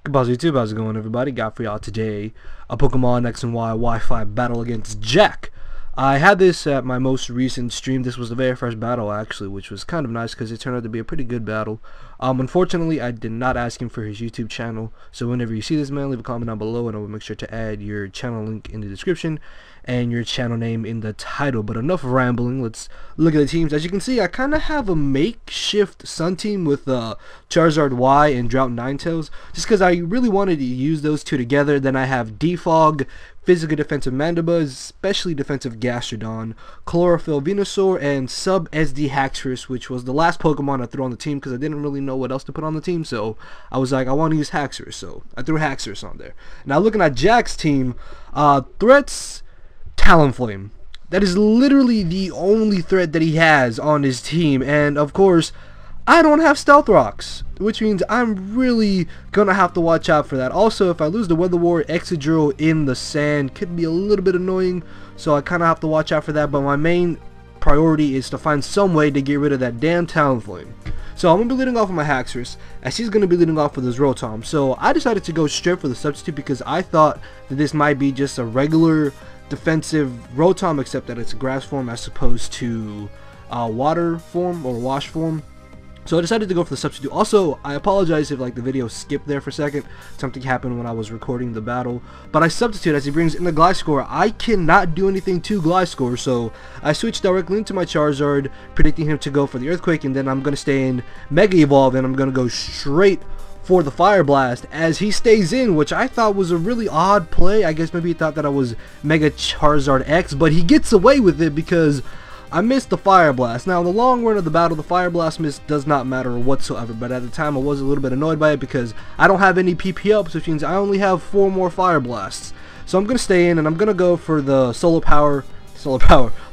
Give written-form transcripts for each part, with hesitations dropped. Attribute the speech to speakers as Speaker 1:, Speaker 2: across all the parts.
Speaker 1: Goodbye YouTube, how's it going everybody? Got for y'all today a Pokemon X and Y Wi-Fi battle against Jack. I had this at my most recent stream. This was the very first battle actually, which was kind of nice because it turned out to be a pretty good battle. Unfortunately, I did not ask him for his YouTube channel, so whenever you see this, man, leave a comment down below and I will make sure to add your channel link in the description and your channel name in the title. But enough rambling, let's look at the teams. As you can see, I kind of have a makeshift Sun team with Charizard Y and Drought Ninetales, just because I really wanted to use those two together. Then I have Defog, Physical Defensive Mandibuzz, Specially Defensive Gastrodon, Chlorophyll Venusaur, and Sub SD Haxorus, which was the last Pokemon I threw on the team because I didn't really know what else to put on the team. So I was like, I want to use Haxorus, so I threw Haxorus on there. Now looking at Jack's team, threats, Talonflame. That is literally the only threat that he has on his team, and of course I don't have Stealth Rocks, which means I'm really gonna have to watch out for that. Also, if I lose the Weather War, Excadrill in the sand could be a little bit annoying, so I kind of have to watch out for that. But my main priority is to find some way to get rid of that damn Talonflame. So I'm going to be leading off with my Haxorus, as he's going to be leading off with his Rotom. So I decided to go straight for the substitute because I thought that this might be just a regular defensive Rotom, except that it's a grass form as opposed to water form or wash form. So I decided to go for the substitute. Also, I apologize if the video skipped there for a second. Something happened when I was recording the battle. But I substitute as he brings in the Gliscor. I cannot do anything to Gliscor, so I switched directly into my Charizard, predicting him to go for the Earthquake, and then I'm going to stay in Mega Evolve, and I'm going to go straight for the Fire Blast as he stays in, which I thought was a really odd play. I guess maybe he thought that I was Mega Charizard X, but he gets away with it because I missed the Fire Blast. Now, in the long run of the battle, the Fire Blast miss does not matter whatsoever, but at the time I was a little bit annoyed by it because I don't have any PP ups, which means I only have 4 more Fire Blasts. So I'm going to stay in, and I'm going to go for the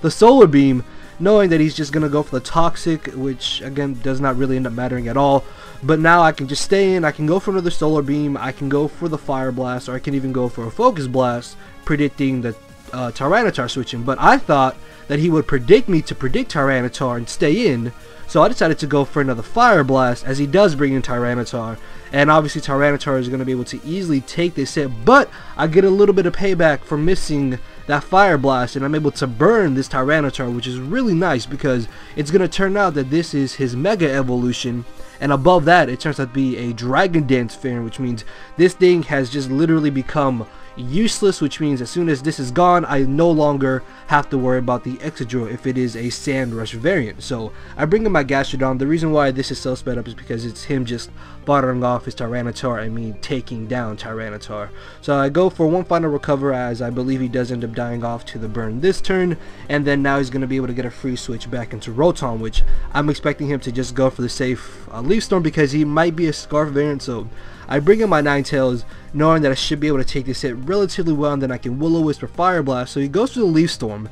Speaker 1: the Solar Beam, knowing that he's just going to go for the Toxic, which, again, does not really end up mattering at all. But now I can just stay in, I can go for another Solar Beam, I can go for the Fire Blast, or I can even go for a Focus Blast, predicting the Tyranitar switching. But I thought that he would predict me to predict Tyranitar and stay in, so I decided to go for another Fire Blast as he does bring in Tyranitar, and obviously Tyranitar is going to be able to easily take this hit, but I get a little bit of payback for missing that Fire Blast, and I'm able to burn this Tyranitar, which is really nice because it's going to turn out that this is his Mega Evolution, and above that it turns out to be a Dragon Dance Fairy, which means this thing has just literally become useless, which means as soon as this is gone, I no longer have to worry about the Excadrill if it is a Sand Rush variant. So I bring in my Gastrodon. The reason why this is so sped up is because it's him just firing off his Tyranitar and me taking down Tyranitar. So I go for one final recover, as I believe he does end up dying off to the burn this turn, and then now he's going to be able to get a free switch back into Rotom, which I'm expecting him to just go for the safe Leaf Storm because he might be a Scarf variant. So I bring in my Ninetales, knowing that I should be able to take this hit relatively well, and then I can Will-O-Wisp or Fire Blast. So he goes for the Leaf Storm,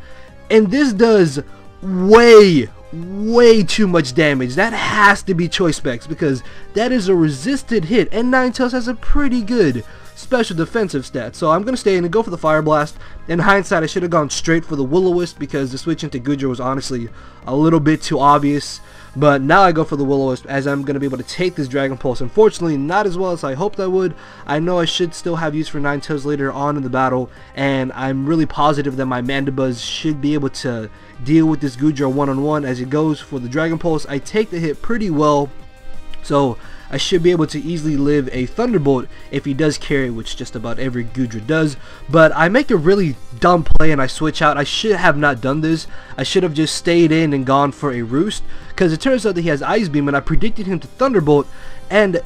Speaker 1: and this does way too much damage. That has to be Choice Specs because that is a resisted hit, and Ninetales has a pretty good special defensive stat. So I'm going to stay in and go for the Fire Blast. In hindsight, I should have gone straight for the Will-O-Wisp because the switch into Goodra was honestly a little bit too obvious. But now I go for the Will-O-Wisp as I'm going to be able to take this Dragon Pulse. Unfortunately, not as well as I hoped I would. I know I should still have use for Ninetales later on in the battle, and I'm really positive that my Mandibuzz should be able to deal with this Goodra one-on-one. As it goes for the Dragon Pulse, I take the hit pretty well, so I should be able to easily live a Thunderbolt if he does carry, which just about every Goodra does. But I make a really dumb play and I switch out. I should have not done this. I should have just stayed in and gone for a Roost, because it turns out that he has Ice Beam, and I predicted him to Thunderbolt, and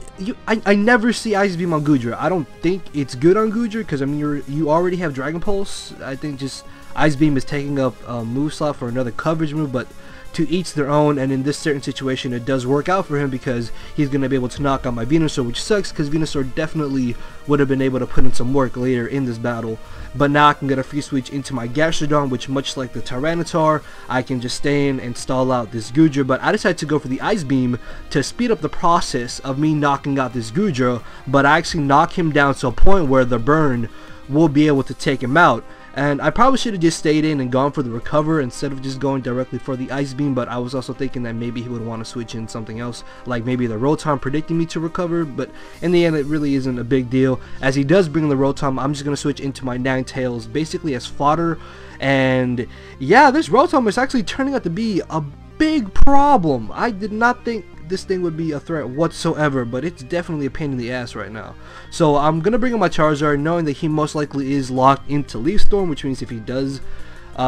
Speaker 1: I never see Ice Beam on Goodra. I don't think it's good on Goodra because I mean you already have Dragon Pulse. I think just Ice Beam is taking up a move slot for another coverage move, but to each their own, and in this certain situation it does work out for him because he's going to be able to knock out my Venusaur, which sucks because Venusaur definitely would have been able to put in some work later in this battle. But now I can get a free switch into my Gastrodon, which, much like the Tyranitar, I can just stay in and stall out this Goodra. But I decided to go for the Ice Beam to speed up the process of me knocking out this Goodra, but I actually knock him down to a point where the burn will be able to take him out. And I probably should have just stayed in and gone for the recover instead of just going directly for the ice beam, but I was also thinking that maybe he would want to switch in something else, like maybe the Rotom predicting me to recover, but in the end it really isn't a big deal. As he does bring the Rotom, I'm just going to switch into my Ninetales basically as fodder. And yeah, this Rotom is actually turning out to be a big problem. I did not think this thing would be a threat whatsoever, but it's definitely a pain in the ass right now. So I'm gonna bring in my Charizard, knowing that he most likely is locked into Leaf Storm, which means if he does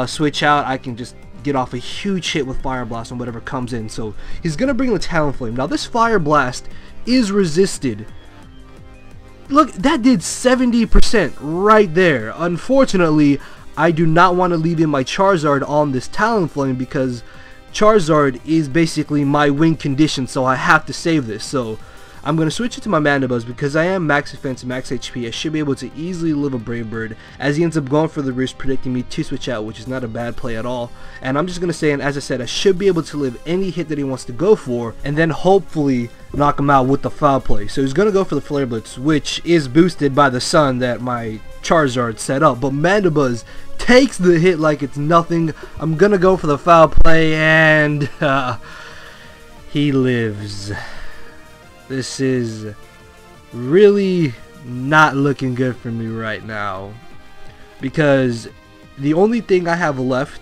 Speaker 1: switch out, I can just get off a huge hit with Fire Blast on whatever comes in. So he's gonna bring in the Talonflame. Now this Fire Blast is resisted. Look, that did 70% right there. Unfortunately, I do not want to leave in my Charizard on this Talonflame because Charizard is basically my win condition, so I have to save this. So I'm going to switch it to my Mandibuzz because I am max defense, max HP. I should be able to easily live a Brave Bird, as he ends up going for the Roost, predicting me to switch out, which is not a bad play at all. And I'm just going to say, and as I said, I should be able to live any hit that he wants to go for, and then hopefully knock him out with the Foul Play. So he's going to go for the Flare Blitz, which is boosted by the sun that my Charizard set up, but Mandibuzz takes the hit like it's nothing. I'm gonna go for the Foul Play, and he lives. This is really not looking good for me right now, because the only thing I have left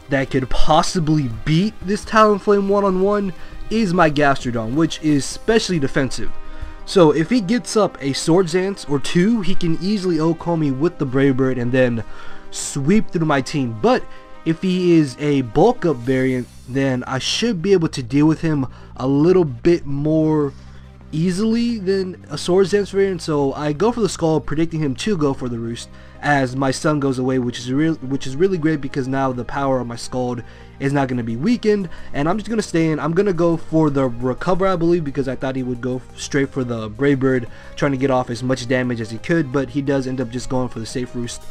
Speaker 1: that could possibly beat this Talonflame one-on-one is my Gastrodon, which is specially defensive. So if he gets up a Swords Dance or two, he can easily OHKO me with the Brave Bird and then sweep through my team. But if he is a bulk up variant, then I should be able to deal with him a little bit more easily than a Swords Dance variant. So I go for the Skull, predicting him to go for the Roost as my Sun goes away, which is really great because now the power of my Scald is not going to be weakened, and I'm just going to stay in. I'm going to go for the Recover, I believe, because I thought he would go straight for the Brave Bird, trying to get off as much damage as he could, but he does end up just going for the safe Roost,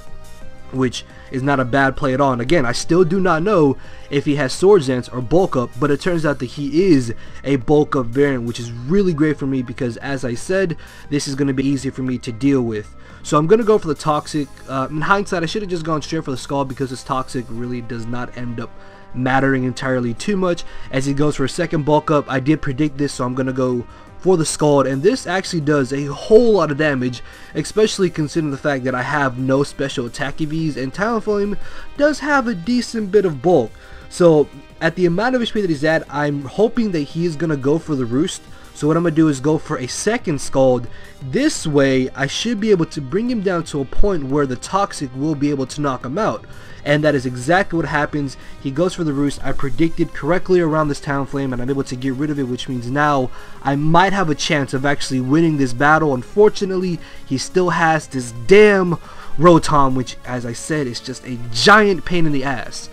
Speaker 1: which is not a bad play at all. And again, I still do not know if he has Swords Dance or Bulk Up, but it turns out that he is a Bulk Up variant, which is really great for me because, as I said, this is going to be easy for me to deal with. So I'm going to go for the Toxic. In hindsight, I should have just gone straight for the Skull because this Toxic really does not end up mattering entirely too much. As he goes for a second Bulk Up, I did predict this, so I'm going to go for the Scald, and this actually does a whole lot of damage, especially considering the fact that I have no special attack EVs, and Talonflame does have a decent bit of bulk. So at the amount of HP that he's at, I'm hoping that he is going to go for the Roost. So what I'm going to do is go for a second Scald. This way I should be able to bring him down to a point where the Toxic will be able to knock him out. And that is exactly what happens. He goes for the Roost. I predicted correctly around this Talonflame, and I'm able to get rid of it, which means now I might have a chance of actually winning this battle. Unfortunately, he still has this damn Rotom, which, as I said, is just a giant pain in the ass.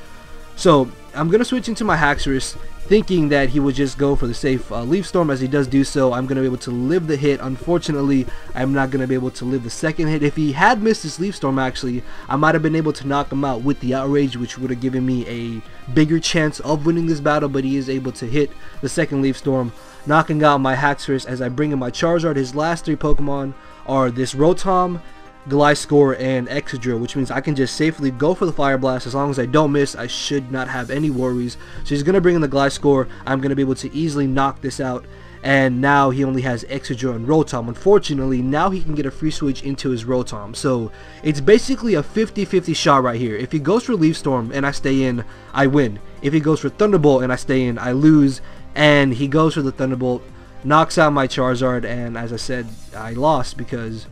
Speaker 1: So I'm going to switch into my Haxorus, thinking that he would just go for the safe Leaf Storm. As he does do so, I'm going to be able to live the hit. Unfortunately, I'm not going to be able to live the second hit. If he had missed this Leaf Storm, actually, I might have been able to knock him out with the Outrage, which would have given me a bigger chance of winning this battle, but he is able to hit the second Leaf Storm, knocking out my Haxorus as I bring in my Charizard. His last three Pokemon are this Rotom, Gliscor, and Excadrill, which means I can just safely go for the Fire Blast. As long as I don't miss, I should not have any worries. So he's going to bring in the Gliscor. I'm going to be able to easily knock this out, and now he only has Excadrill and Rotom. Unfortunately, now he can get a free switch into his Rotom, so it's basically a 50-50 shot right here. If he goes for Leaf Storm and I stay in, I win. If he goes for Thunderbolt and I stay in, I lose. And he goes for the Thunderbolt, knocks out my Charizard, and as I said, I lost because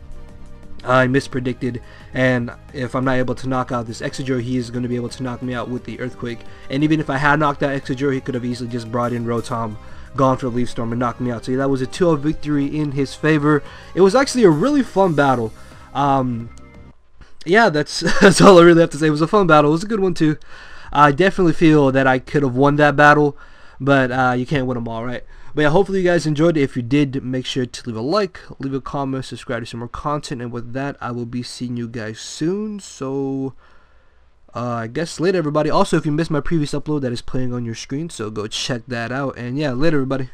Speaker 1: I mispredicted, and if I'm not able to knock out this Excadrill, he is going to be able to knock me out with the Earthquake. And even if I had knocked out Excadrill, he could have easily just brought in Rotom, gone for the Leaf Storm, and knocked me out. So that was a 2-0 victory in his favor. It was actually a really fun battle. Yeah, that's all I really have to say. It was a fun battle. It was a good one too. I definitely feel that I could have won that battle, but you can't win them all, right? But yeah, hopefully you guys enjoyed it. If you did, make sure to leave a like, leave a comment, subscribe to some more content, and with that, I will be seeing you guys soon. So I guess later, everybody. Also, if you missed my previous upload, that is playing on your screen, so go check that out. And yeah, later, everybody.